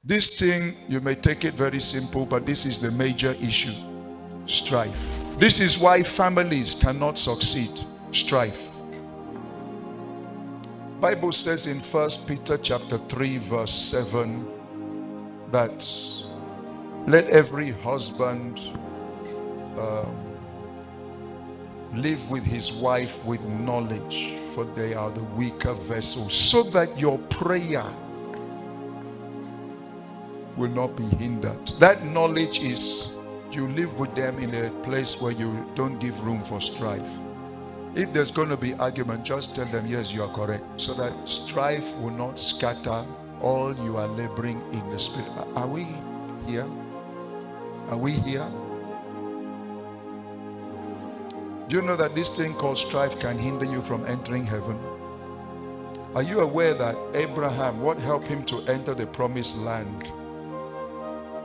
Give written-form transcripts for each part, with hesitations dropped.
This thing, you may take it very simple, but this is the major issue. Strife. This is why families cannot succeed. Strife. Bible says in 1 Peter chapter 3 verse 7 that let every husband live with his wife with knowledge, for they are the weaker vessels, so that your prayer will not be hindered. That knowledge is you live with them in a place where you don't give room for strife. If there's going to be argument, just tell them yes, you are correct, so that strife will not scatter all you are laboring in the spirit. Are we here? Are we here? Do you know that this thing called strife can hinder you from entering heaven? Are you aware that Abraham, what helped him to enter the promised land?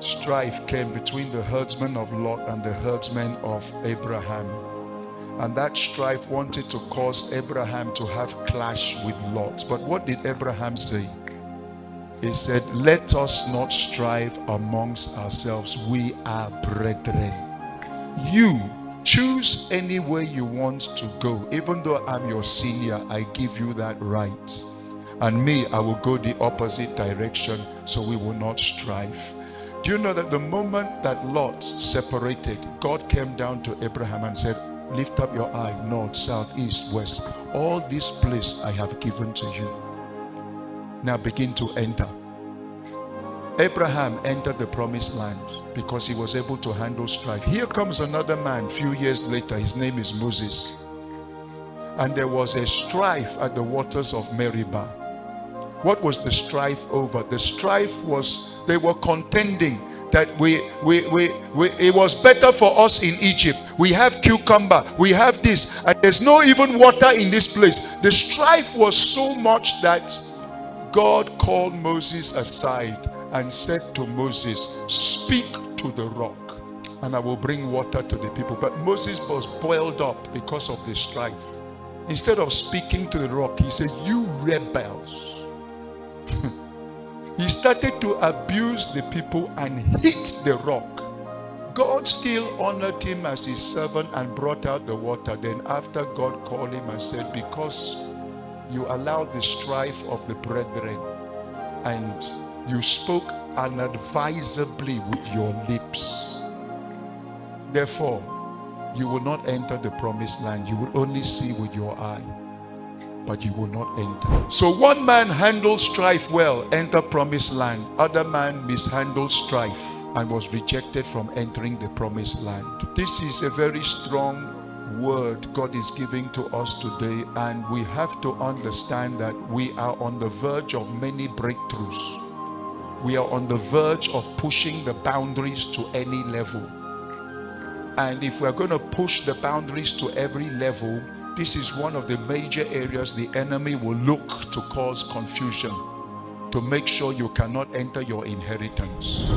Strife came between the herdsmen of Lot and the herdsmen of Abraham. And that strife wanted to cause Abraham to have clash with Lot. But what did Abraham say? He said, let us not strive amongst ourselves. We are brethren. You choose any way you want to go. Even though I'm your senior, I give you that right. And me, I will go the opposite direction, so we will not strive. Do you know that the moment that Lot separated, God came down to Abraham and said, lift up your eye, north, south, east, west. All this place I have given to you. Now begin to enter. Abraham entered the promised land because he was able to handle strife. Here comes another man few years later. His name is Moses. And there was a strife at the waters of Meribah. What was the strife over? The strife was, they were contending that it was better for us in Egypt. We have cucumber, we have this, and there's no even water in this place. The strife was so much that God called Moses aside and said to Moses, speak to the rock and I will bring water to the people. But Moses was boiled up because of the strife. Instead of speaking to the rock, he said, you rebels. He started to abuse the people and hit the rock. God still honored him as his servant and brought out the water. Then after, God called him and said, because you allowed the strife of the brethren and you spoke unadvisedly with your lips, therefore you will not enter the promised land. You will only see with your eye, but you will not enter. So one man handled strife well, enter promised land. Other man mishandled strife and was rejected from entering the promised land. This is a very strong word God is giving to us today, and we have to understand that we are on the verge of many breakthroughs. We are on the verge of pushing the boundaries to any level. And if we're going to push the boundaries to every level, this is one of the major areas the enemy will look to cause confusion, to make sure you cannot enter your inheritance.